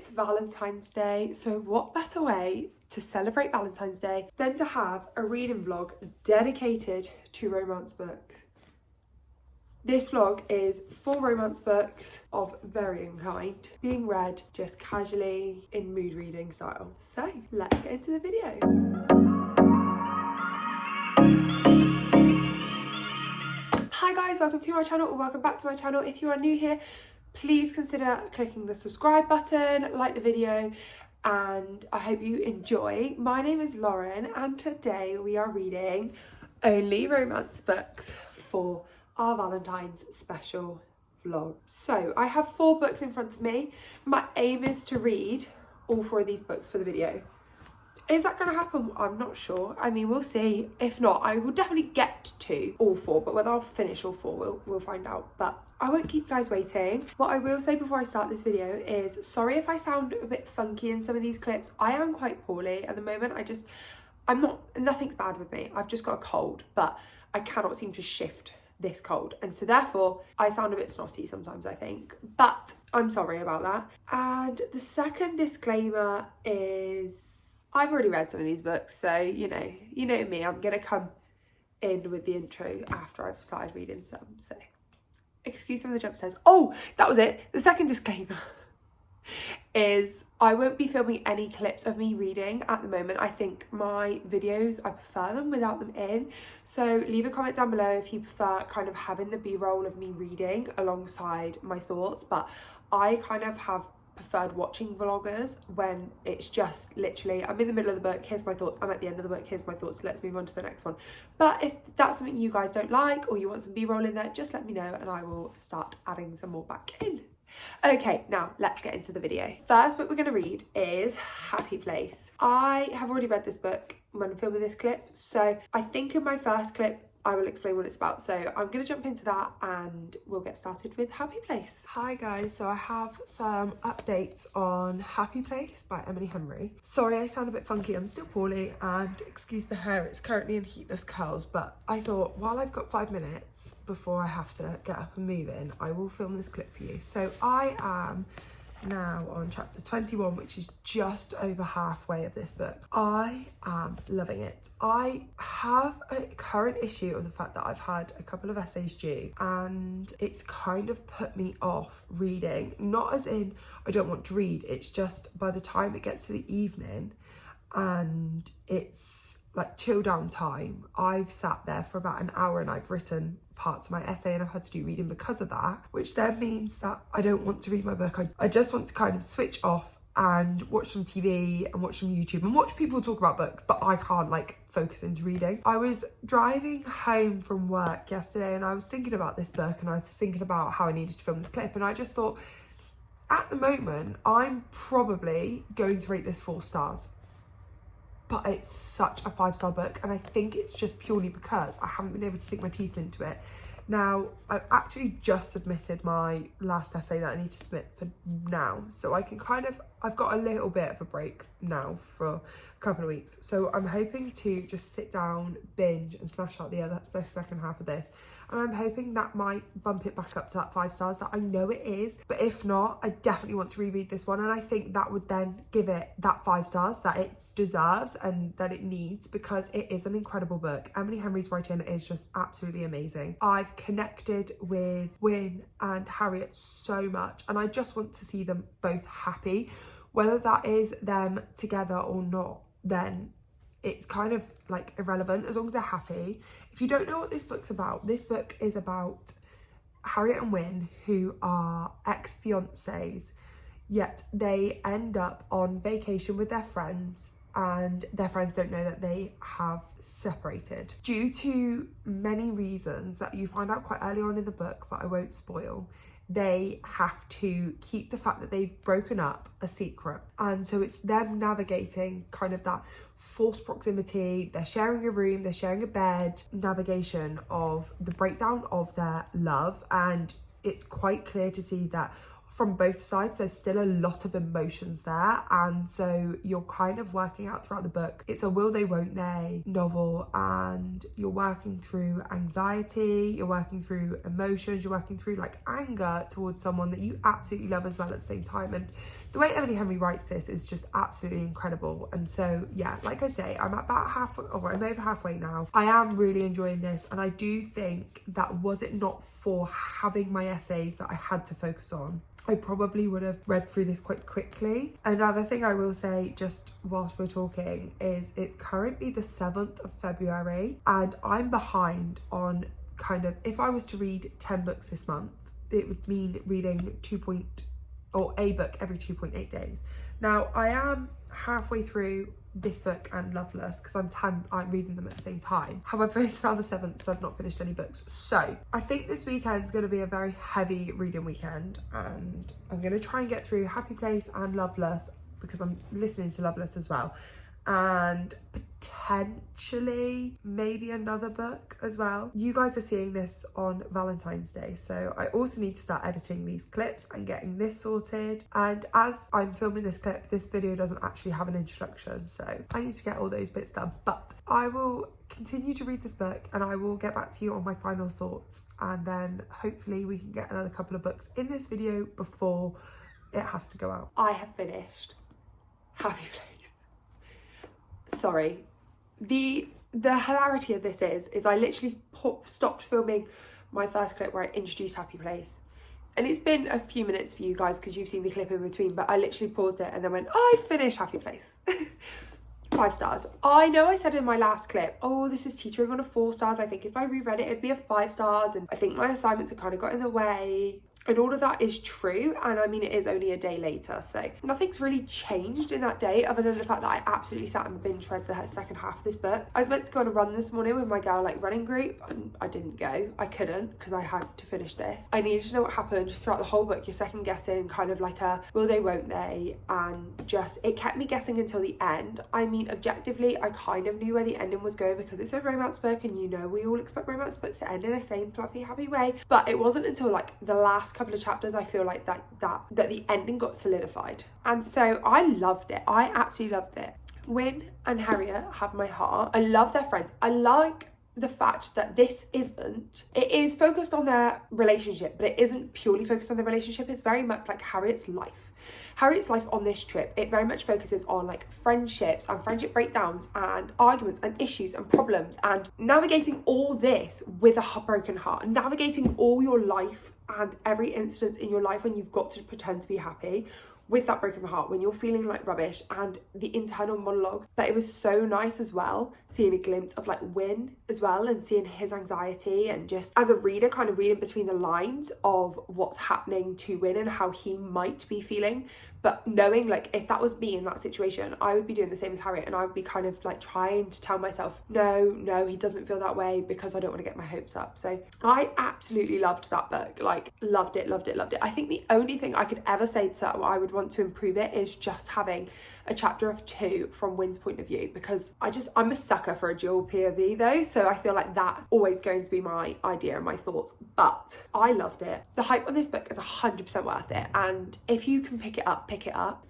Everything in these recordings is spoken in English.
It's Valentine's Day, so what better way to celebrate Valentine's Day than to have a reading vlog dedicated to romance books. This vlog is 4 romance books of varying kind, being read just casually in mood reading style. So let's get into the video. Hi guys, welcome to my channel or welcome back to my channel. If you are new here, please consider clicking the subscribe button, like the video, and I hope you enjoy. My name is Lauren and today we are reading only romance books for our Valentine's special vlog. So I have 4 books in front of me. My aim is to read all 4 of these books for the video. Is that going to happen? I'm not sure. I mean, we'll see. If not, I will definitely get to all 4, but whether I'll finish all 4, we'll find out. But I won't keep you guys waiting. What I will say before I start this video is sorry if I sound a bit funky in some of these clips. I am quite poorly at the moment. Nothing's bad with me. I've just got a cold, but I cannot seem to shift this cold, and so therefore I sound a bit snotty sometimes, I think, but I'm sorry about that. And the second disclaimer is I've already read some of these books, so you know me, I'm gonna come in with the intro after I've started reading some. So excuse some of the jump scares. Oh, that was it. The second disclaimer is I won't be filming any clips of me reading at the moment. I think my videos, I prefer them without them in. So leave a comment down below if you prefer kind of having the B-roll of me reading alongside my thoughts. But I kind of have preferred watching vloggers when it's just literally I'm in the middle of the book, here's my thoughts, I'm at the end of the book, here's my thoughts, let's move on to the next one. But if that's something you guys don't like or you want some B-roll in there, just let me know and I will start adding some more back in. Okay, now let's get into the video. First book we're going to read is Happy Place. I have already read this book when I'm filming this clip, so I think in my first clip I will explain what it's about. So I'm going to jump into that and we'll get started with Happy Place. Hi guys, so I have some updates on Happy Place by Emily Henry. Sorry I sound a bit funky, I'm still poorly, and excuse the hair, it's currently in heatless curls, but I thought while I've got 5 minutes before I have to get up and move in, I will film this clip for you. So I am now on chapter 21, which is just over halfway of this book. I am loving it. I have a current issue of the fact that I've had a couple of essays due and it's kind of put me off reading. Not as in I don't want to read, it's just by the time it gets to the evening and it's like chill down time, I've sat there for about an hour and I've written parts of my essay and I've had to do reading because of that, which then means that I don't want to read my book. I just want to kind of switch off and watch some TV and watch some YouTube and watch people talk about books, but I can't like focus into reading. I was driving home from work yesterday and I was thinking about this book and I was thinking about how I needed to film this clip, and I just thought at the moment I'm probably going to rate this 4 stars. But it's such a 5-star book, and I think it's just purely because I haven't been able to sink my teeth into it. Now, I've actually just submitted my last essay that I need to submit for now, so I can I've got a little bit of a break now for a couple of weeks. So I'm hoping to just sit down, binge and smash out the second half of this. And I'm hoping that might bump it back up to that 5 stars that I know it is. But if not, I definitely want to reread this one. And I think that would then give it that 5 stars that it deserves and that it needs, because it is an incredible book. Emily Henry's writing is just absolutely amazing. I've connected with Wyn and Harriet so much and I just want to see them both happy. Whether that is them together or not, then it's kind of like irrelevant as long as they're happy. If you don't know what this book's about, this book is about Harriet and Wyn, who are ex-fiancés, yet they end up on vacation with their friends and their friends don't know that they have separated. Due to many reasons that you find out quite early on in the book, but I won't spoil, they have to keep the fact that they've broken up a secret. And so it's them navigating kind of that forced proximity, they're sharing a room, they're sharing a bed, navigation of the breakdown of their love. And it's quite clear to see that from both sides there's still a lot of emotions there, and so you're kind of working out throughout the book. It's a will they won't they novel, and you're working through anxiety, you're working through emotions, you're working through like anger towards someone that you absolutely love as well at the same time. And The way Emily Henry writes this is just absolutely incredible. And so, yeah, like I say, I'm about halfway, or I'm over halfway now. I am really enjoying this. And I do think that was it not for having my essays that I had to focus on, I probably would have read through this quite quickly. Another thing I will say just whilst we're talking is it's currently the 7th of February and I'm behind on kind of, if I was to read 10 books this month, it would mean reading a book every 2.8 days. Now I am halfway through this book and Loveless because I'm reading them at the same time. However, it's now the 7th, so I've not finished any books. So I think this weekend's going to be a very heavy reading weekend, and I'm going to try and get through Happy Place and Loveless because I'm listening to Loveless as well, and potentially maybe another book as well. You guys are seeing this on Valentine's Day, so I also need to start editing these clips and getting this sorted. And as I'm filming this clip, this video doesn't actually have an introduction, so I need to get all those bits done. But I will continue to read this book and I will get back to you on my final thoughts, and then hopefully we can get another couple of books in this video before it has to go out. I have finished Happy Place. Sorry, the hilarity of this is I literally stopped filming my first clip where I introduced Happy Place, and it's been a few minutes for you guys because you've seen the clip in between, but I literally paused it and then went, I finished Happy Place. 5 stars. I know I said in my last clip, oh, this is teetering on a 4 stars. I think if I reread it, it'd be a 5 stars, and I think my assignments have kind of got in the way. And all of that is true, and I mean, it is only a day later, so nothing's really changed in that day other than the fact that I absolutely sat and binge read the second half of this book. I was meant to go on a run this morning with my girl like running group, and I didn't go. I couldn't because I had to finish this. I needed to know what happened throughout the whole book. You're second guessing, kind of like a will they, won't they, and just it kept me guessing until the end. I mean, objectively, I kind of knew where the ending was going because it's a romance book, and you know we all expect romance books to end in the same fluffy, happy way. But it wasn't until like the last couple of chapters I feel like that the ending got solidified, and so I loved it. I absolutely loved it. Wyn and Harriet have my heart. I love their friends. I like the fact that it is focused on their relationship, but it isn't purely focused on their relationship. It's very much like Harriet's life on this trip. It very much focuses on like friendships and friendship breakdowns and arguments and issues and problems, and navigating all this with a broken heart, navigating all your life and every instance in your life when you've got to pretend to be happy with that broken heart, when you're feeling like rubbish, and the internal monologues. But it was so nice as well seeing a glimpse of like Wyn as well, and seeing his anxiety, and just as a reader kind of reading between the lines of what's happening to Wyn and how he might be feeling, but knowing like if that was me in that situation, I would be doing the same as Harriet, and I would be kind of like trying to tell myself no, he doesn't feel that way, because I don't want to get my hopes up. So I absolutely loved that book, like loved it. I think the only thing I could ever say to that, what I would want to improve it, is just having a chapter of 2 from Wyn's point of view, because I'm a sucker for a dual POV though, so I feel like that's always going to be my idea and my thoughts. But I loved it. The hype on this book is 100% worth it, and if you can pick it up.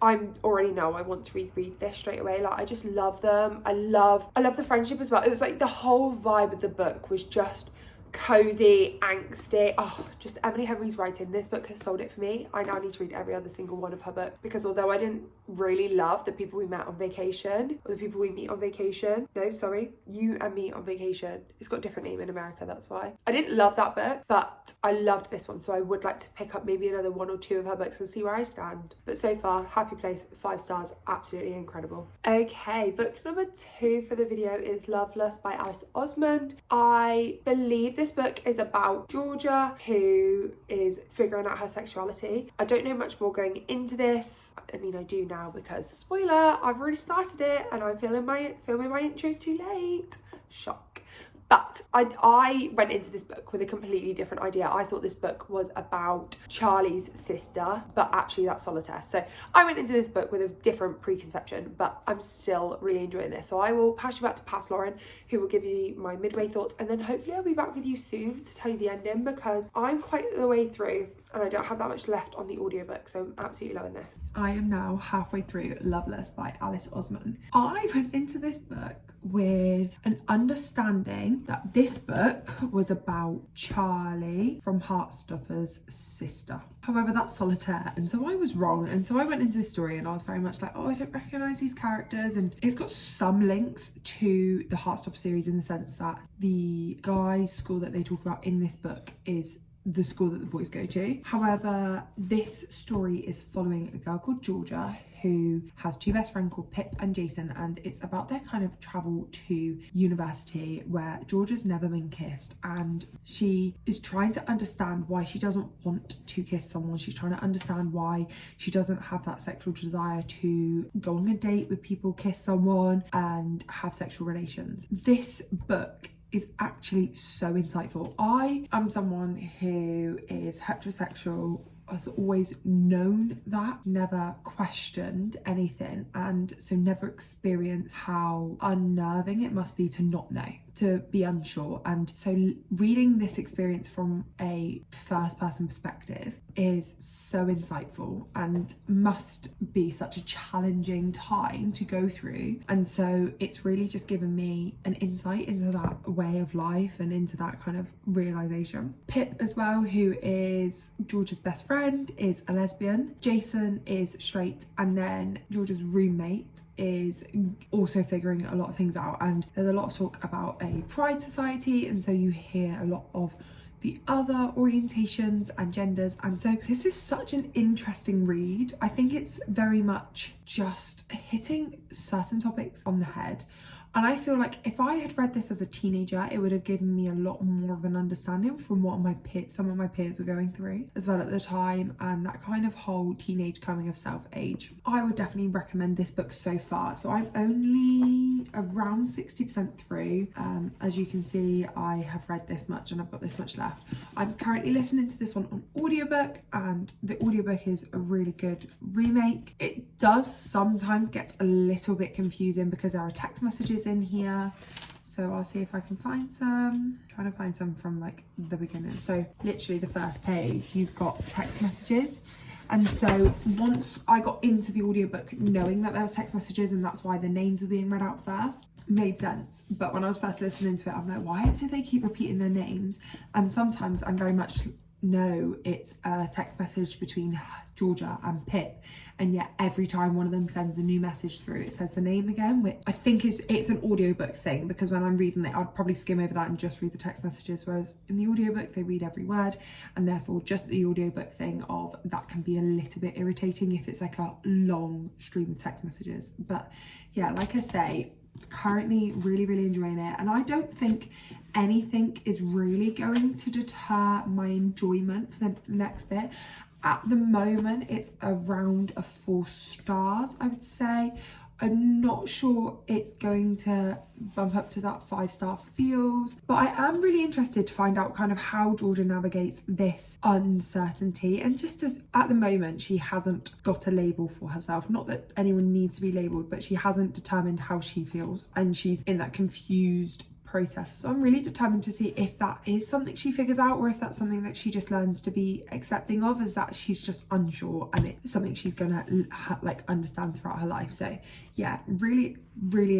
I already know I want to reread this straight away. Like, I just love them. I love the friendship as well. It was like the whole vibe of the book was just cozy, angsty. Oh, just Emily Henry's writing. This book has sold it for me. I now need to read every other single one of her books, because although I didn't really love The People We Met on Vacation, or The People We Meet on Vacation, no, sorry, You and Me on Vacation. It's got a different name in America, that's why. I didn't love that book, but I loved this one, so I would like to pick up maybe another 1 or 2 of her books and see where I stand. But so far, Happy Place, 5 stars, absolutely incredible. Okay, book number 2 for the video is Loveless by Alice Osmond. I believe this book is about Georgia, who is figuring out her sexuality. I don't know much more going into this. I mean, I do now because, spoiler, I've already started it and I'm filming my intros too late. Shock. But I went into this book with a completely different idea. I thought this book was about Charlie's sister, but actually that's Solitaire. So I went into this book with a different preconception, but I'm still really enjoying this. So I will pass you back to Pass Lauren, who will give you my midway thoughts, and then hopefully I'll be back with you soon to tell you the ending, because I'm quite the way through and I don't have that much left on the audiobook, so I'm absolutely loving this. I am now halfway through Loveless by Alice Osmond. I went into this book with an understanding that this book was about Charlie from Heartstopper's sister. However, that's Solitaire, and so I was wrong, and so I went into this story and I was very much like, oh, I don't recognise these characters, and it's got some links to the Heartstopper series in the sense that the guys' school that they talk about in this book is the school that the boys go to. However, this story is following a girl called Georgia who has two best friends called Pip and Jason, and it's about their kind of travel to university where Georgia's never been kissed and she is trying to understand why she doesn't want to kiss someone. She's trying to understand why she doesn't have that sexual desire to go on a date with people, kiss someone and have sexual relations. This book is actually so insightful. I am someone who is heterosexual, has always known that, never questioned anything, and so never experienced how unnerving it must be to not know, to be unsure. And so reading this experience from a first person perspective is so insightful and must be such a challenging time to go through. And so it's really just given me an insight into that way of life and into that kind of realization. Pip as well, who is George's best friend, is a lesbian. Jason is straight, and then George's roommate is also figuring a lot of things out, and there's a lot of talk about a pride society, and so you hear a lot of the other orientations and genders. And so this is such an interesting read. I think it's very much just hitting certain topics on the head. And I feel like if I had read this as a teenager, it would have given me a lot more of an understanding from what some of my peers were going through as well at the time, and that kind of whole teenage coming of self age. I would definitely recommend this book so far. So I'm only around 60% through. As you can see, I have read this much and I've got this much left. I'm currently listening to this one on audiobook, and the audiobook is a really good remake. It does sometimes get a little bit confusing because there are text messages in here, so I'll see if I can find some. I'm trying to find some from like the beginning. So literally the first page, you've got text messages, and so once I got into the audiobook knowing that there was text messages and that's why the names were being read out first, made sense. But when I was first listening to it, I'm like, why do they keep repeating their names? And sometimes I'm very much no, it's a text message between Georgia and Pip, and yet every time one of them sends a new message through, it says the name again, which I think it's an audiobook thing, because when I'm reading it, I'd probably skim over that and just read the text messages, whereas in the audiobook they read every word, and therefore just the audiobook thing of that can be a little bit irritating if it's like a long stream of text messages. But yeah, like I say, currently really enjoying it, and I don't think anything is really going to deter my enjoyment for the next bit. At the moment it's around a 4 stars, I would say. I'm not sure it's going to bump up to that 5-star feels, but I am really interested to find out kind of how Georgia navigates this uncertainty. And just as at the moment she hasn't got a label for herself, not that anyone needs to be labelled, but she hasn't determined how she feels, and she's in that confused process. So I'm really determined to see if that is something she figures out, or if that's something that she just learns to be accepting of, is that she's just unsure and it's something she's gonna like understand throughout her life. So yeah, really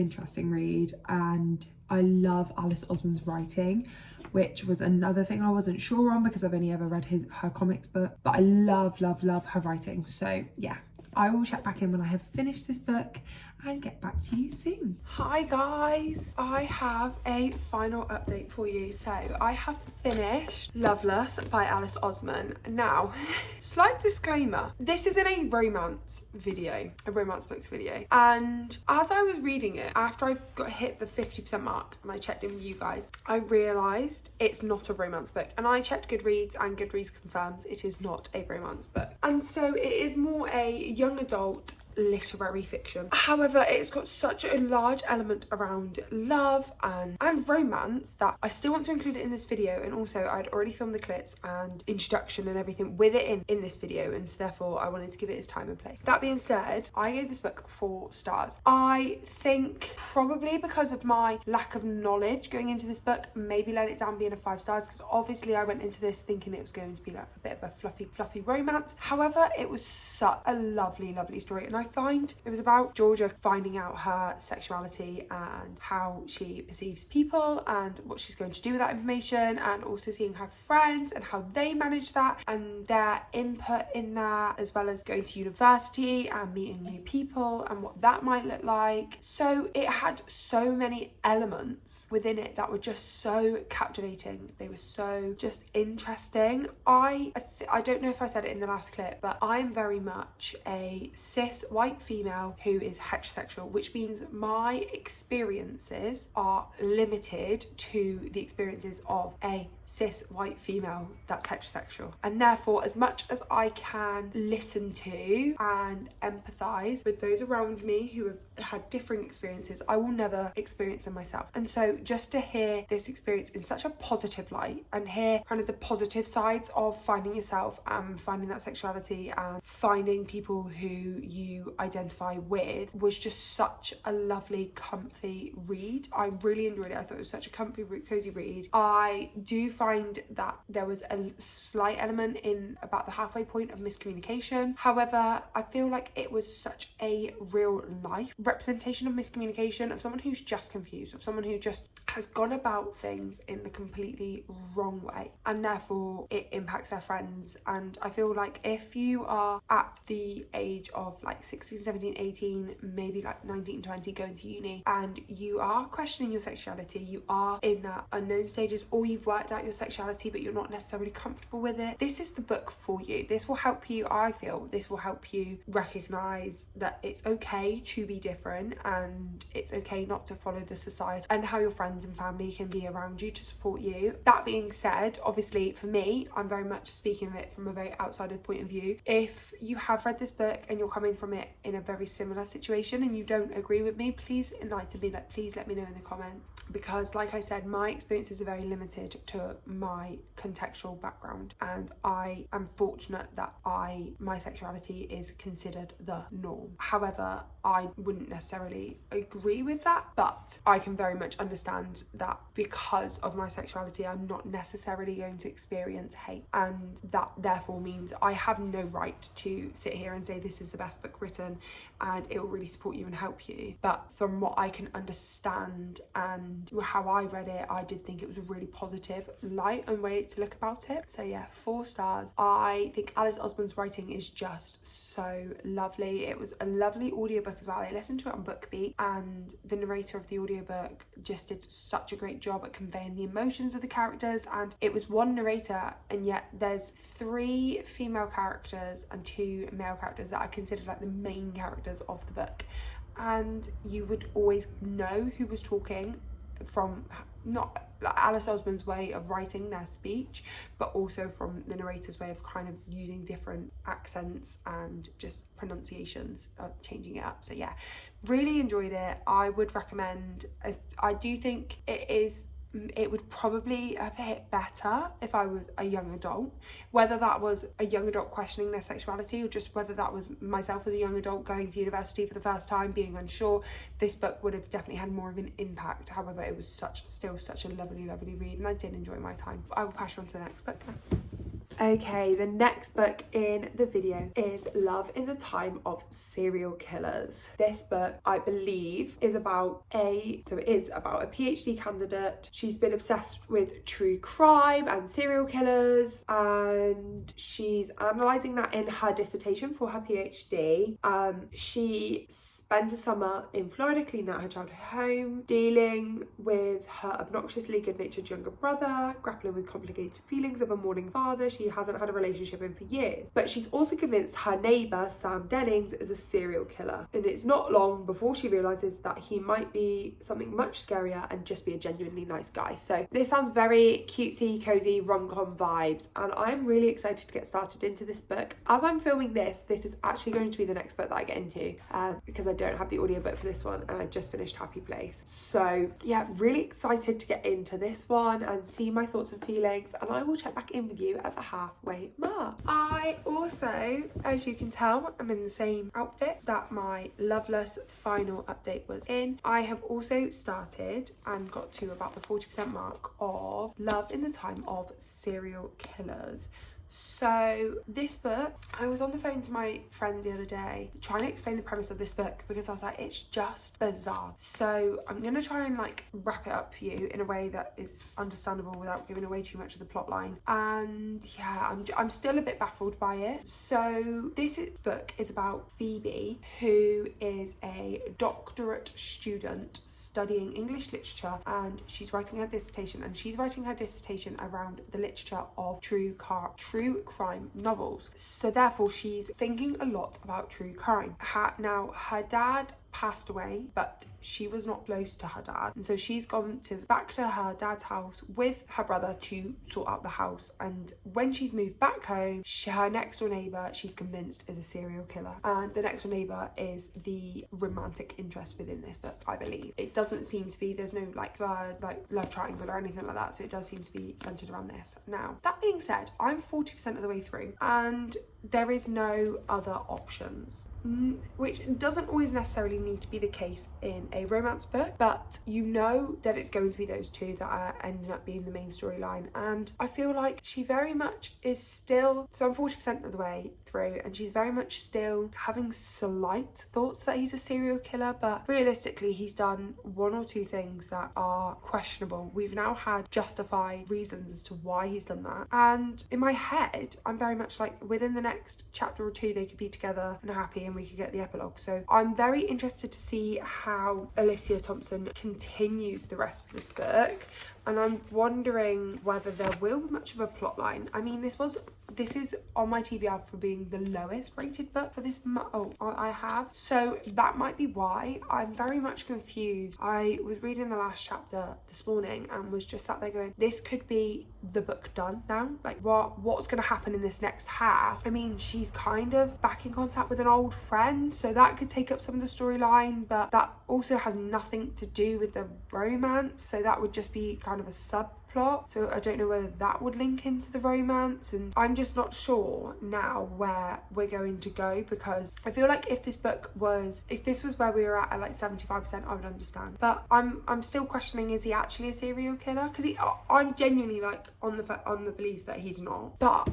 interesting read, and I love Alice Osman's writing, which was another thing I wasn't sure on because I've only ever read her comics book, but I love her writing. So yeah, I will check back in when I have finished this book and get back to you soon. Hi guys, I have a final update for you. So I have finished Loveless by Alice Osman. Now, slight disclaimer, this isn't a romance video, a romance books video. And as I was reading it, after I got hit the 50% mark and I checked in with you guys, I realised it's not a romance book. And I checked Goodreads, and Goodreads confirms it is not a romance book. And so it is more a young adult literary fiction. However, it's got such a large element around love and romance that I still want to include it in this video. And also I'd already filmed the clips and introduction and everything with it in this video, and so therefore I wanted to give it its time and place. That being said, I gave this book 4 stars. I think probably because of my lack of knowledge going into this book, maybe let it down being a 5 stars, because obviously I went into this thinking it was going to be like a bit of a fluffy romance. However, it was such a lovely story, and I I find it was about Georgia finding out her sexuality and how she perceives people and what she's going to do with that information, and also seeing her friends and how they manage that and their input in that, as well as going to university and meeting new people and what that might look like. So it had so many elements within it that were just so captivating. They were so just interesting. I don't know if I said it in the last clip, but I'm very much a cis white female who is heterosexual, which means my experiences are limited to the experiences of a cis white female that's heterosexual, and therefore as much as I can listen to and empathize with those around me who have had different experiences, I will never experience them myself. And so just to hear this experience in such a positive light and hear kind of the positive sides of finding yourself and finding that sexuality and finding people who you identify with was just such a lovely, comfy read. I really enjoyed it. I thought it was such a comfy, cozy read. I do find that there was a slight element in about the halfway point of miscommunication. However, I feel like it was such a real life representation of miscommunication, of someone who's just confused, of someone who just has gone about things in the completely wrong way, and therefore it impacts their friends. And I feel like if you are at the age of like 16, 17, 18, maybe like 19, 20, going to uni, and you are questioning your sexuality, you are in that unknown stages, or you've worked out your sexuality but you're not necessarily comfortable with it, this is the book for you. This will help you, I feel, this will help you recognize that it's okay to be different and it's okay not to follow the society, and how your friends and family can be around you to support you. That being said, obviously for me, I'm very much speaking of it from a very outsider point of view. If you have read this book and you're coming from it in a very similar situation and you don't agree with me, please enlighten me, like please let me know in the comment, because like I said, my experiences are very limited to my contextual background, and I am fortunate that my sexuality is considered the norm. However, I wouldn't necessarily agree with that, but I can very much understand that because of my sexuality I'm not necessarily going to experience hate, and that therefore means I have no right to sit here and say this is the best book written and it will really support you and help you. But from what I can understand and how I read it, I did think it was a really positive light and way to look about it. So yeah, 4 stars. I think Alice Osman's writing is just so lovely. It was a lovely audiobook as well. I listened to it on BookBeat, and the narrator of the audiobook just did such a great job at conveying the emotions of the characters. And it was one narrator, and yet there's 3 female characters and 2 male characters that are considered like the main characters of the book, and you would always know who was talking from not like Alice Osman's way of writing their speech, but also from the narrator's way of kind of using different accents and just pronunciations of changing it up. So yeah, really enjoyed it. I would recommend. I do think it would probably have hit better if I was a young adult, whether that was a young adult questioning their sexuality or just whether that was myself as a young adult going to university for the first time, being unsure. This book would have definitely had more of an impact. However, it was still such a lovely read, and I did enjoy my time. I will pass you on to the next book now. Okay, the next book in the video is Love in the Time of Serial Killers. This book, I believe, is about a PhD candidate. She's been obsessed with true crime and serial killers, and she's analysing that in her dissertation for her PhD. She spends a summer in Florida cleaning out her childhood home, dealing with her obnoxiously good-natured younger brother, grappling with complicated feelings of a mourning father she hasn't had a relationship in for years. But she's also convinced her neighbour, Sam Dennings, is a serial killer. And it's not long before she realises that he might be something much scarier and just be a genuinely nice guy. So this sounds very cutesy, cozy, rom-com vibes, and I'm really excited to get started into this book. As I'm filming this is actually going to be the next book that I get into, because I don't have the audiobook for this one and I've just finished Happy Place. So yeah, really excited to get into this one and see my thoughts and feelings, and I will check back in with you at the halfway mark. I also, as you can tell, I'm in the same outfit that my Loveless final update was in. I have also started and got to about the 40% mark of Love in the Time of Serial Killers. So this book, I was on the phone to my friend the other day trying to explain the premise of this book because I was like, it's just bizarre. So I'm gonna try and like wrap it up for you in a way that is understandable without giving away too much of the plot line. And yeah, I'm still a bit baffled by it. So this book is about Phoebe, who is a doctorate student studying English literature, and she's writing her dissertation, around the literature of true crime novels. So therefore she's thinking a lot about true crime. Now her dad passed away, but she was not close to her dad, and so she's gone back to her dad's house with her brother to sort out the house. And when she's moved back home, her next door neighbour, she's convinced, is a serial killer, and the next door neighbour is the romantic interest within this book, I believe. It doesn't seem to be, there's no like love triangle or anything like that, so it does seem to be centred around this. Now that being said, I'm 40% of the way through and there is no other options, which doesn't always necessarily need to be the case in a romance book, but you know that it's going to be those two that are ending up being the main storyline. And I feel like she very much is still, so I'm 40% of the way through, and she's very much still having slight thoughts that he's a serial killer, but realistically he's done one or two things that are questionable. We've now had justified reasons as to why he's done that, and in my head I'm very much like, within the next chapter or two they could be together and happy and we could get the epilogue. So I'm very interested to see how Alicia Thompson continues the rest of this book, and I'm wondering whether there will be much of a plot line. I mean, this is on my TBR for being the lowest rated book for this I have, so that might be why I'm very much confused. I was reading the last chapter this morning and was just sat there going, this could be the book done now. Like what's going to happen in this next half? I mean, she's kind of back in contact with an old friend, so that could take up some of the storyline, but that also has nothing to do with the romance, so that would just be kind of a subplot. So I don't know whether that would link into the romance, and I'm just not sure now where we're going to go, because I feel like if this was where we were at like 75%, I would understand, but I'm still questioning, is he actually a serial killer? Because I'm genuinely like on the belief that he's not, but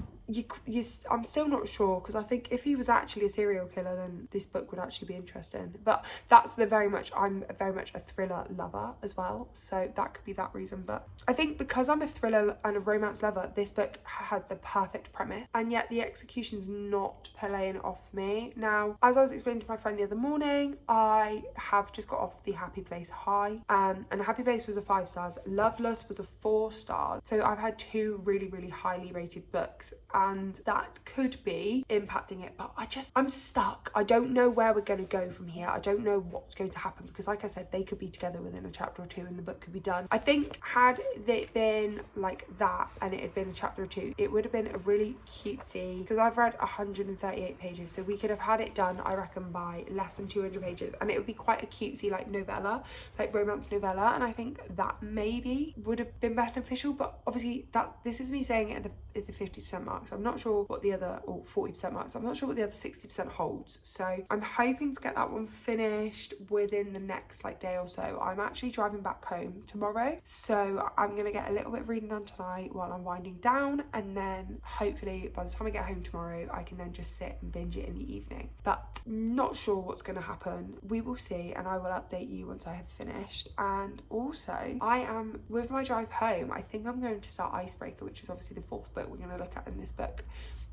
I'm still not sure, because I think if he was actually a serial killer, then this book would actually be interesting. But I'm very much a thriller lover as well, so that could be that reason. But I think because I'm a thriller and a romance lover, this book had the perfect premise, and yet the execution's not playing off me. Now, as I was explaining to my friend the other morning, I have just got off the Happy Place high, and Happy Place was a 5 stars, Loveless was a 4 stars, so I've had two really, really highly rated books, and that could be impacting it. But I'm stuck. I don't know where we're going to go from here. I don't know what's going to happen, because like I said, they could be together within a chapter or two and the book could be done. I think had it been like that and it had been a chapter or two, it would have been a really cutesy, because I've read 138 pages, so we could have had it done, I reckon, by less than 200 pages, and it would be quite a cutesy like novella, like romance novella, and I think that maybe would have been beneficial. But obviously this is me saying it at the 50% mark, so I'm not sure what the other, or 40% mark, so I'm not sure what the other 60% holds. So I'm hoping to get that one finished within the next like day or so. I'm actually driving back home tomorrow, so I'm gonna get a little bit of reading done tonight while I'm winding down, and then hopefully by the time I get home tomorrow I can then just sit and binge it in the evening. But not sure what's gonna happen. We will see, and I will update you once I have finished. And also, I am, with my drive home, I think I'm going to start Icebreaker, which is obviously the 4th book we're going to look at in this book.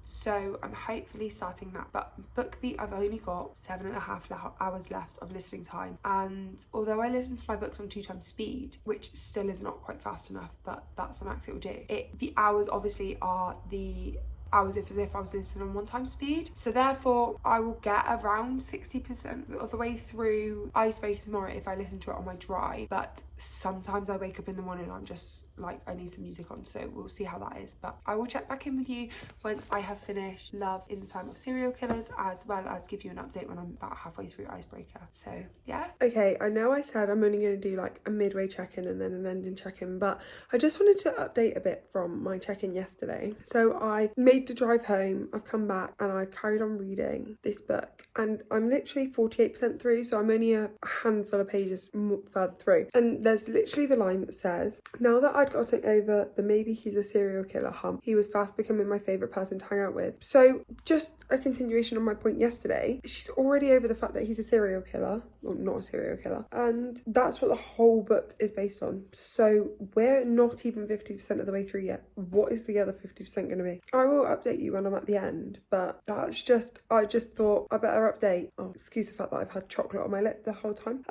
So I'm hopefully starting that. But BookBeat, I've only got 7.5 hours left of listening time, and although I listen to my books on 2 times speed, which still is not quite fast enough, but that's the max it will do, the hours obviously are the hours as if I was listening on 1 time speed. So therefore I will get around 60% of the way through Icebreaker tomorrow if I listen to it on my drive. But sometimes I wake up in the morning and I'm just like, I need some music on, so we'll see how that is. But I will check back in with you once I have finished Love in the Time of Serial Killers, as well as give you an update when I'm about halfway through Icebreaker. So yeah. Okay, I know I said I'm only going to do like a midway check-in and then an ending check-in, but I just wanted to update a bit from my check-in yesterday. So I made made the drive home, I've come back and I've carried on reading this book, and I'm literally 48% through, so I'm only a handful of pages further through. And there's literally the line that says, now that I'd gotten over the maybe he's a serial killer hump, he was fast becoming my favourite person to hang out with. So just a continuation on my point yesterday, she's already over the fact that he's a serial killer, or not a serial killer, and that's what the whole book is based on. So we're not even 50% of the way through yet. What is the other 50% going to be? I will update you when I'm at the end, but that's just, I just thought I better update. Oh, excuse the fact that I've had chocolate on my lip the whole time.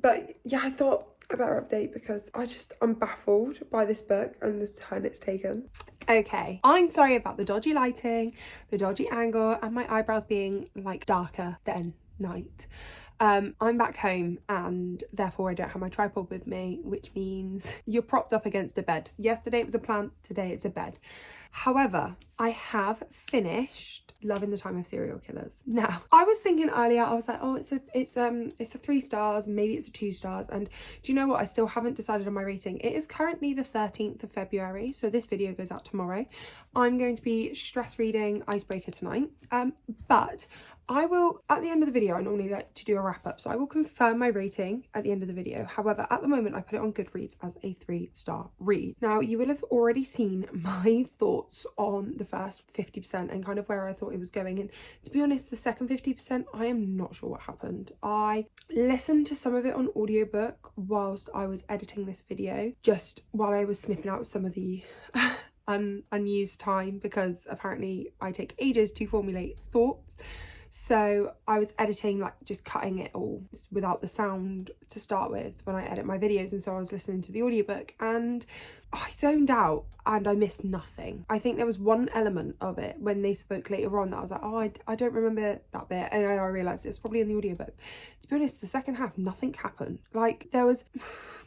But yeah, I thought I better update because I'm baffled by this book and the turn it's taken. Okay, I'm sorry about the dodgy lighting, the dodgy angle, and my eyebrows being like darker than night. I'm back home and therefore I don't have my tripod with me, which means you're propped up against a bed. Yesterday it was a plant, today it's a bed. However, I have finished Loving the Time of Serial Killers. Now, I was thinking earlier, I was like, oh, it's a 3 stars, maybe it's a 2 stars. And do you know what? I still haven't decided on my rating. It is currently the 13th of February, so this video goes out tomorrow. I'm going to be stress reading Icebreaker tonight, but I will, at the end of the video, I normally like to do a wrap up, so I will confirm my rating at the end of the video. However, at the moment, I put it on Goodreads as a 3-star read. Now, you will have already seen my thoughts on the first 50% and kind of where I thought it was going. And to be honest, the second 50%, I am not sure what happened. I listened to some of it on audiobook whilst I was editing this video, just while I was snipping out some of the unused time, because apparently I take ages to formulate thoughts. So I was editing, like just cutting it all without the sound to start with when I edit my videos, and so I was listening to the audiobook and I zoned out and I missed nothing. I think there was one element of it when they spoke later on that I was like, oh, I don't remember that bit, and I realised it's probably in the audiobook. To be honest, the second half, nothing happened. Like, there was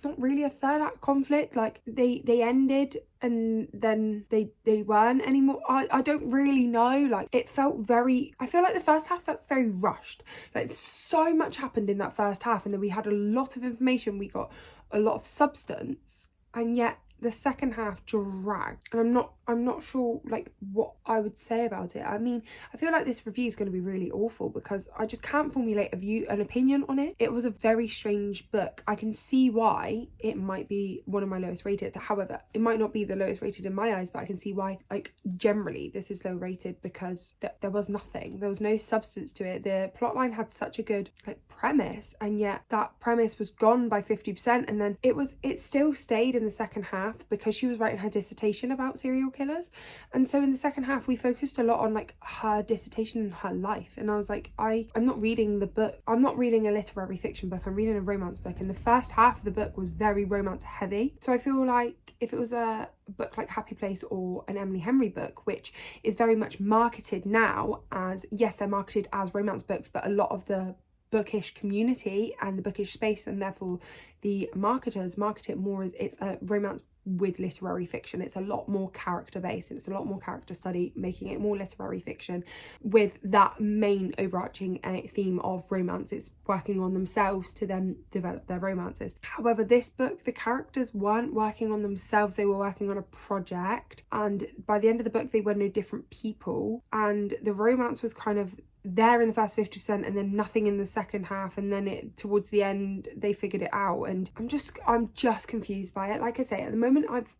not really a third act conflict. Like, they ended and then they weren't anymore. I don't really know. Like, it felt very, I feel like the first half felt very rushed. Like, so much happened in that first half, and then we had a lot of information, we got a lot of substance, and yet the second half dragged, and I'm not sure like what I would say about it. I mean, I feel like this review is going to be really awful because I just can't formulate an opinion on it. It was a very strange book. I can see why it might be one of my lowest rated. However, it might not be the lowest rated in my eyes, but I can see why, like, generally this is low rated because there was nothing. There was no substance to it. The plotline had such a good like premise, and yet that premise was gone by 50%, and then it still stayed in the second half because she was writing her dissertation about serial killers. And so in the second half we focused a lot on like her dissertation and her life, and I was like, I'm not reading the book, I'm not reading a literary fiction book, I'm reading a romance book, and the first half of the book was very romance heavy. So I feel like if it was a book like Happy Place or an Emily Henry book, which is very much marketed now as, yes, they're marketed as romance books, but a lot of the bookish community and the bookish space, and therefore the marketers market it more as it's a romance with literary fiction. It's a lot more character based, it's a lot more character study, making it more literary fiction with that main overarching theme of romance. It's working on themselves to then develop their romances. However, this book, the characters weren't working on themselves, they were working on a project, and by the end of the book they were no different people, and the romance was kind of there in the first 50% and then nothing in the second half, and then towards the end they figured it out, and I'm just confused by it. Like I say, at the moment I've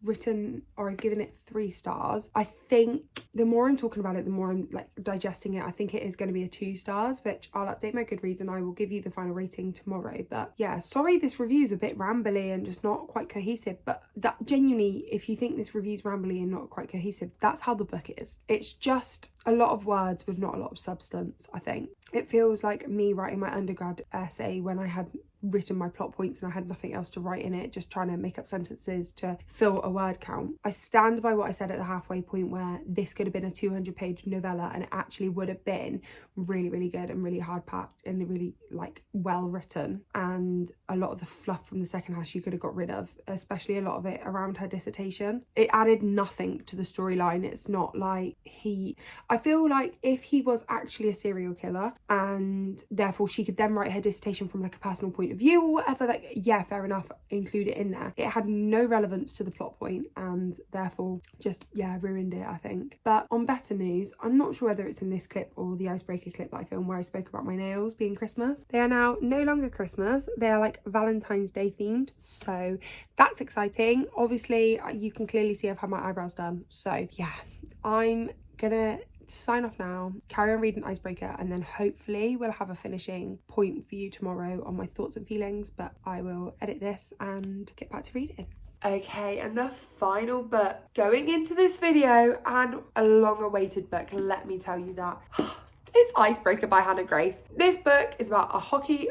given it 3 stars. I think the more I'm talking about it, the more I'm like digesting it, I think it is going to be a 2 stars, which I'll update my Goodreads and I will give you the final rating tomorrow. But yeah, sorry this review's a bit rambly and just not quite cohesive, but that genuinely, if you think this review's rambly and not quite cohesive, that's how the book is. It's just a lot of words with not a lot of substance. I think it feels like me writing my undergrad essay when I had written my plot points and I had nothing else to write in it, just trying to make up sentences to fill a word count. I stand by what I said at the halfway point, where this could have been a 200-page novella, and it actually would have been really, really good and really hard packed and really like well written, and a lot of the fluff from the second half you could have got rid of, especially a lot of it around her dissertation. It added nothing to the storyline. It's not like I feel like if he was actually a serial killer and therefore she could then write her dissertation from like a personal point of of view or whatever, like, yeah, fair enough, include it in there. It had no relevance to the plot point and therefore just, yeah, ruined it, I think. But on better news, I'm not sure whether it's in this clip or the icebreaker clip that I filmed where I spoke about my nails being Christmas. They are now no longer Christmas. They are like Valentine's Day themed. So that's exciting. Obviously, you can clearly see I've had my eyebrows done. So yeah, I'm gonna sign off now, carry on reading icebreaker, and then hopefully we'll have a finishing point for you tomorrow on my thoughts and feelings, but I will edit this and get back to reading. Okay, and the final book going into this video, and a long awaited book, let me tell you that. It's Icebreaker by Hannah Grace. This book is about a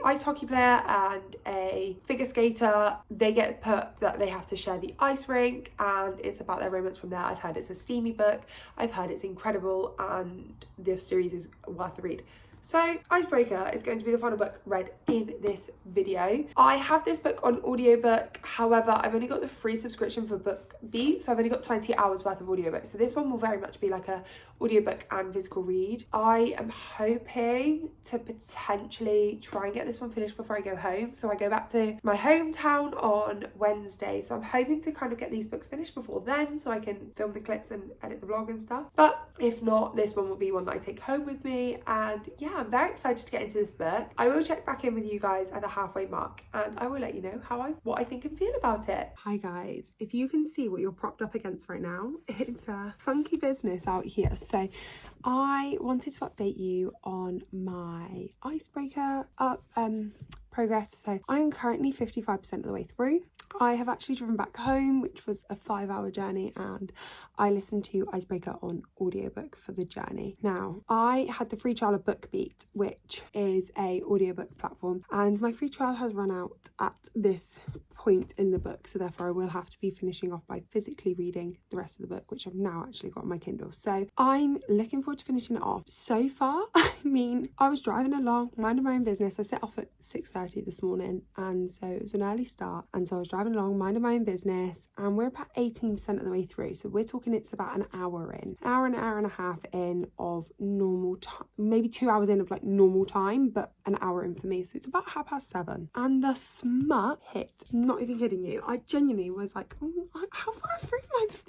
ice hockey player and a figure skater. They get put that they have to share the ice rink, and it's about their romance from there. I've heard it's a steamy book. I've heard it's incredible, and the series is worth a read. So Icebreaker is going to be the final book read in this video. I have this book on audiobook, however, I've only got the free subscription for BookBeat, so I've only got 20 hours worth of audiobook. So this one will very much be like a audiobook and physical read. I am hoping to potentially try and get this one finished before I go home. So I go back to my hometown on Wednesday. So I'm hoping to kind of get these books finished before then so I can film the clips and edit the vlog and stuff. But if not, this one will be one that I take home with me. And yeah, I'm very excited to get into this book. I will check back in with you guys at the halfway mark and I will let you know what I think and feel about it. Hi guys, if you can see what you're propped up against right now, it's a funky business out here. So I wanted to update you on my icebreaker progress. So I'm currently 55% of the way through. I have actually driven back home, which was a 5-hour journey, and I listened to Icebreaker on audiobook for the journey. Now, I had the free trial of BookBeat, which is a audiobook platform, and my free trial has run out at this point in the book, so therefore I will have to be finishing off by physically reading the rest of the book, which I've now actually got on my Kindle. So I'm looking forward to finishing it off. So far, I mean, I was driving along, minding my own business. I set off at 6:30 this morning, and so it was an early start, and so I was driving along, minding my own business, and we're about 18% of the way through. So we're talking it's about an hour in, an hour and a half in of normal time, maybe 2 hours in of like normal time, but an hour in for me. So it's about 7:30, and the smut hit. Not even kidding you. I genuinely was like, how far through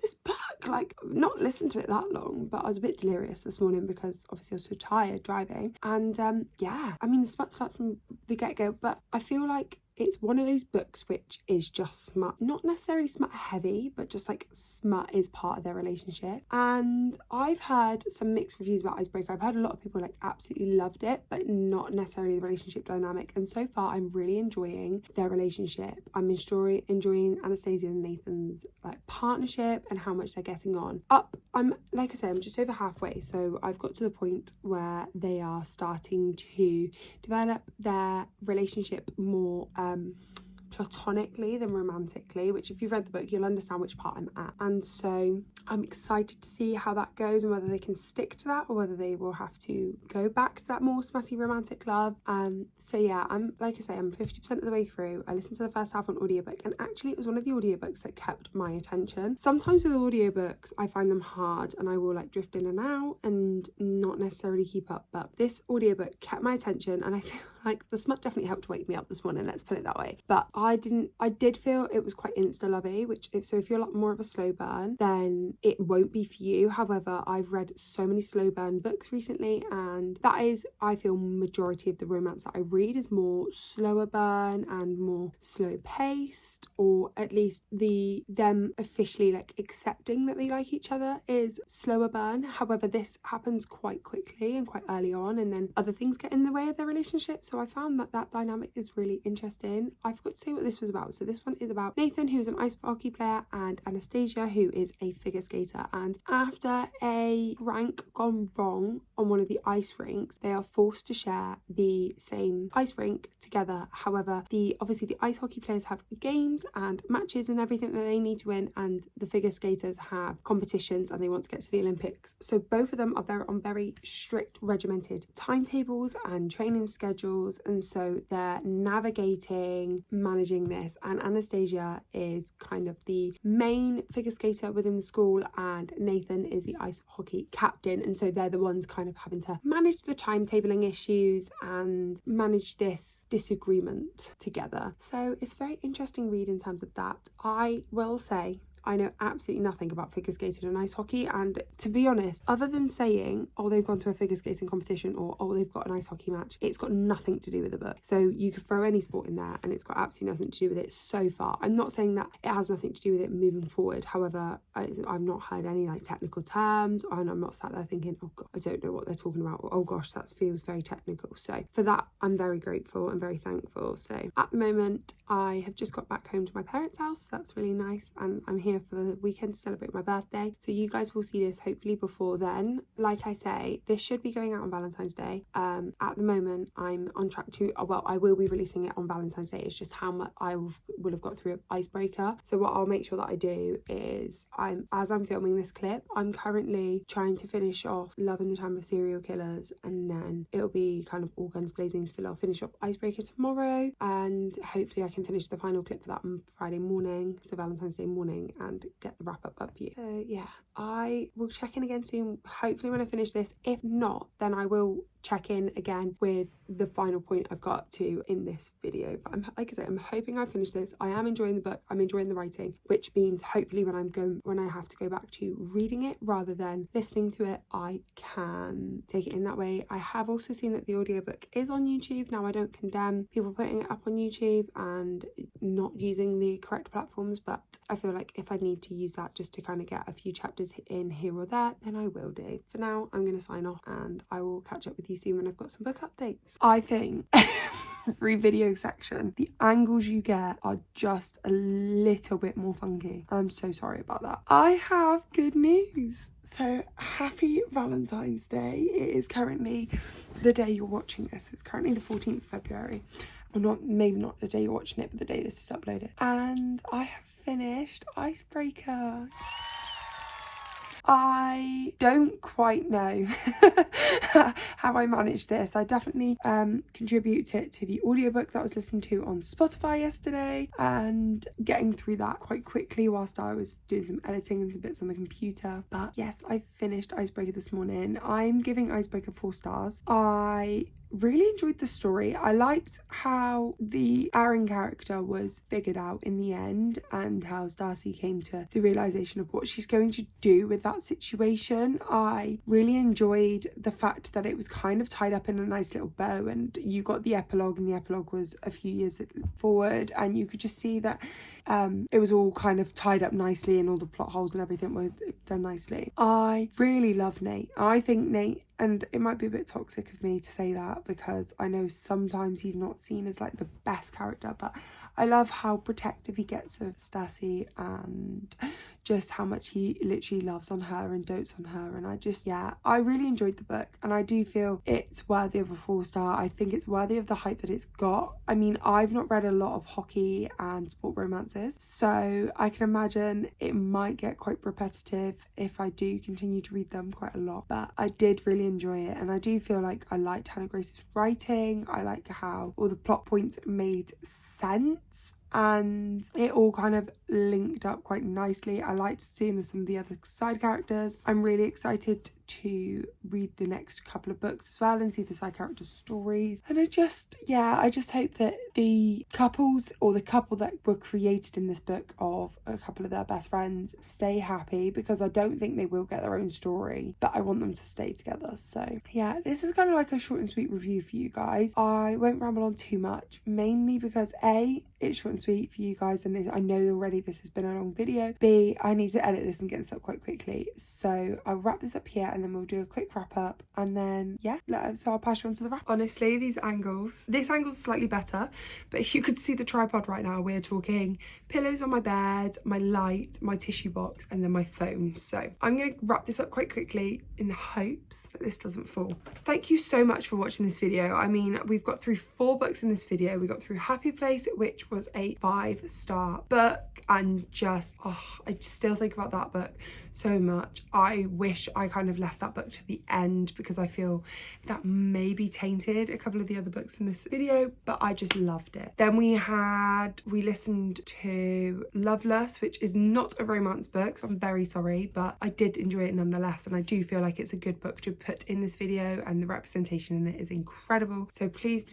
this book? Like, not listened to it that long, but I was a bit delirious this morning because obviously I was so tired driving. And yeah, I mean, the smut starts from the get-go, but I feel like it's one of those books which is just smut, not necessarily smut heavy, but just like smut is part of their relationship. And I've heard some mixed reviews about Icebreaker. I've heard a lot of people like absolutely loved it, but not necessarily the relationship dynamic. And so far, I'm really enjoying their relationship. I'm enjoying Anastasia and Nathan's like partnership and how much they're getting on. Like I say, I'm just over halfway. So I've got to the point where they are starting to develop their relationship more platonically than romantically, which if you've read the book you'll understand which part I'm at. And so I'm excited to see how that goes and whether they can stick to that or whether they will have to go back to that more smutty romantic love. So yeah, I'm 50% of the way through. I listened to the first half on audiobook, and actually it was one of the audiobooks that kept my attention. Sometimes with audiobooks I find them hard and I will like drift in and out and not necessarily keep up, but this audiobook kept my attention, and I feel like the smut definitely helped wake me up this morning, let's put it that way. But I did feel it was quite insta-lovey, so if you're like more of a slow burn, then it won't be for you. However, I've read so many slow burn books recently, and that is, I feel, majority of the romance that I read is more slower burn and more slow paced, or at least them officially like accepting that they like each other is slower burn. However, this happens quite quickly and quite early on, and then other things get in the way of their relationship. So I found that dynamic is really interesting. I forgot to say what this was about. So this one is about Nathan, who's an ice hockey player, and Anastasia, who is a figure skater. And after a prank gone wrong on one of the ice rinks, they are forced to share the same ice rink together. However, obviously the ice hockey players have games and matches and everything that they need to win, and the figure skaters have competitions and they want to get to the Olympics. So both of them are on very strict regimented timetables and training schedules, schools, and so they're managing this, and Anastasia is kind of the main figure skater within the school and Nathan is the ice hockey captain, and so they're the ones kind of having to manage the timetabling issues and manage this disagreement together. So it's a very interesting read in terms of that. I will say I know absolutely nothing about figure skating and ice hockey, and to be honest, other than saying, oh, they've gone to a figure skating competition, or oh, they've got an ice hockey match, it's got nothing to do with the book. So you could throw any sport in there and it's got absolutely nothing to do with it so far. I'm not saying that it has nothing to do with it moving forward. However, I've not heard any like technical terms, and I'm not sat there thinking, oh god, I don't know what they're talking about, or oh gosh, that feels very technical. So for that, I'm very grateful and very thankful. So at the moment, I have just got back home to my parents' house. That's really nice, and I'm here for the weekend to celebrate my birthday, so you guys will see this hopefully before then. Like I say, this should be going out on Valentine's Day. At the moment, I'm on track to, well, I will be releasing it on Valentine's Day. It's just how much I will have got through an icebreaker. So what I'll make sure that I do is, as I'm filming this clip, I'm currently trying to finish off Love in the Time of Serial Killers, and then it'll be kind of all guns blazing to I'll finish off icebreaker tomorrow, and hopefully I can finish the final clip for that on Friday morning, so Valentine's Day morning, and get the wrap up for you. Yeah, I will check in again soon, hopefully when I finish this. If not, then I will check in again with the final point I've got to in this video. But like I said, I'm hoping I finish this. I am enjoying the book, I'm enjoying the writing, which means hopefully when I have to go back to reading it rather than listening to it, I can take it in that way. I have also seen that the audiobook is on YouTube now. I don't condemn people putting it up on YouTube and not using the correct platforms, but I feel like if I need to use that just to kind of get a few chapters in here or there, then I will do. For now, I'm going to sign off and I will catch up with you soon when I've got some book updates. I think every video section, the angles you get are just a little bit more funky. I'm so sorry about that. I have good news. So happy Valentine's Day. It is currently the day you're watching this. It's currently the 14th of February. Or not, maybe not the day you're watching it, but the day this is uploaded. And I have finished Icebreaker. I don't quite know how I managed this. I definitely contribute it to the audiobook that I was listening to on Spotify yesterday, and getting through that quite quickly whilst I was doing some editing and some bits on the computer. But yes, I finished Icebreaker this morning. I'm giving Icebreaker 4 stars. I really enjoyed the story. I liked how the Aaron character was figured out in the end, and how Darcy came to the realization of what she's going to do with that situation. I really enjoyed the fact that it was kind of tied up in a nice little bow, and you got the epilogue, and the epilogue was a few years forward, and you could just see that it was all kind of tied up nicely, and all the plot holes and everything were done nicely. I really love Nate. I think Nate, and it might be a bit toxic of me to say that because I know sometimes he's not seen as like the best character, but I love how protective he gets of Stassi, and just how much he literally loves on her and dotes on her. And I really enjoyed the book, and I do feel it's worthy of a 4-star. I think it's worthy of the hype that it's got. I mean, I've not read a lot of hockey and sport romances, so I can imagine it might get quite repetitive if I do continue to read them quite a lot. But I did really enjoy it, and I do feel like I liked Hannah Grace's writing. I like how all the plot points made sense, and it all kind of linked up quite nicely. I liked seeing some of the other side characters. I'm really excited to read the next couple of books as well and see the side character stories. And I just hope that the couples, or the couple that were created in this book of a couple of their best friends, stay happy, because I don't think they will get their own story, but I want them to stay together. So yeah, this is kind of like a short and sweet review for you guys. I won't ramble on too much, mainly because A, it's short and sweet for you guys, and I know already this has been a long video. B, I need to edit this and get this up quite quickly, so I'll wrap this up here and then we'll do a quick wrap up, and then yeah, so I'll pass you on to the wrap. Honestly, this angle's slightly better, but if you could see the tripod right now, we're talking pillows on my bed, my light, my tissue box, and then my phone. So I'm gonna wrap this up quite quickly in the hopes that this doesn't fall. Thank you so much for watching this video. I mean, we've got through 4 books in this video. We got through Happy Place, which was a 5-star book, and I still think about that book so much. I wish I kind of left that book to the end because I feel that maybe tainted a couple of the other books in this video, but I just loved it. Then we listened to Loveless, which is not a romance book, so I'm very sorry, but I did enjoy it nonetheless, and I do feel like it's a good book to put in this video, and the representation in it is incredible, so please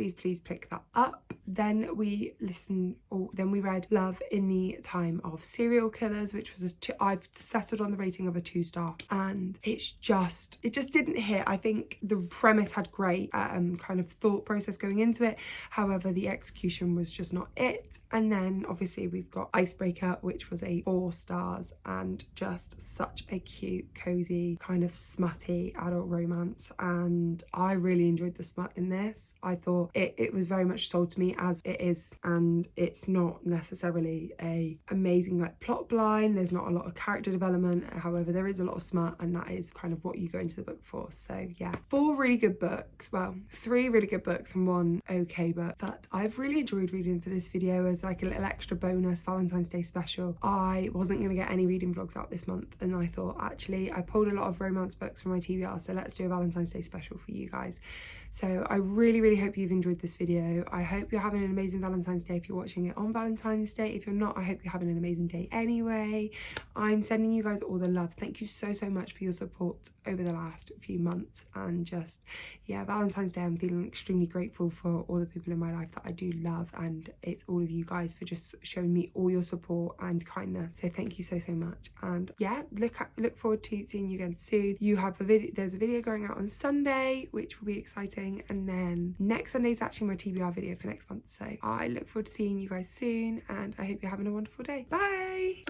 pick that up. Then we read Love in the Time of Serial Killers, which was I've settled on the rating of a 2-star, and it just didn't hit. I think the premise had great kind of thought process going into it, however the execution was just not it. And then obviously we've got Icebreaker, which was a 4 stars and just such a cute, cozy, kind of smutty adult romance, and I really enjoyed the smut in this. I thought it was very much sold to me as it is, and it's not necessarily a amazing like plot line. There's not a lot of character development, however there is a lot of smut, and that is kind of what you go into the book for. So yeah, 4 really good books, well 3 really good books and 1 okay book, but I've really enjoyed reading for this video as like a little extra bonus Valentine's Day special. I wasn't going to get any reading vlogs out this month, and I thought actually I pulled a lot of romance books from my TBR, so let's do a Valentine's Day special for you guys. So I really hope you've enjoyed this video. I hope you're having an amazing Valentine's Day if you're watching it on Valentine's Day. If you're not, I hope you're having an amazing day anyway. I'm sending you guys all the love. Thank you so much for your support over the last few months, and just yeah, Valentine's Day I'm feeling extremely grateful for all the people in my life that I do love, and it's all of you guys for just showing me all your support and kindness. So thank you so much, and yeah, look forward to seeing you again soon. There's a video going out on Sunday which will be exciting, and then next Sunday is actually my TBR video for next month, so I look forward to seeing you guys soon, and I hope you're having a wonderful day. Bye.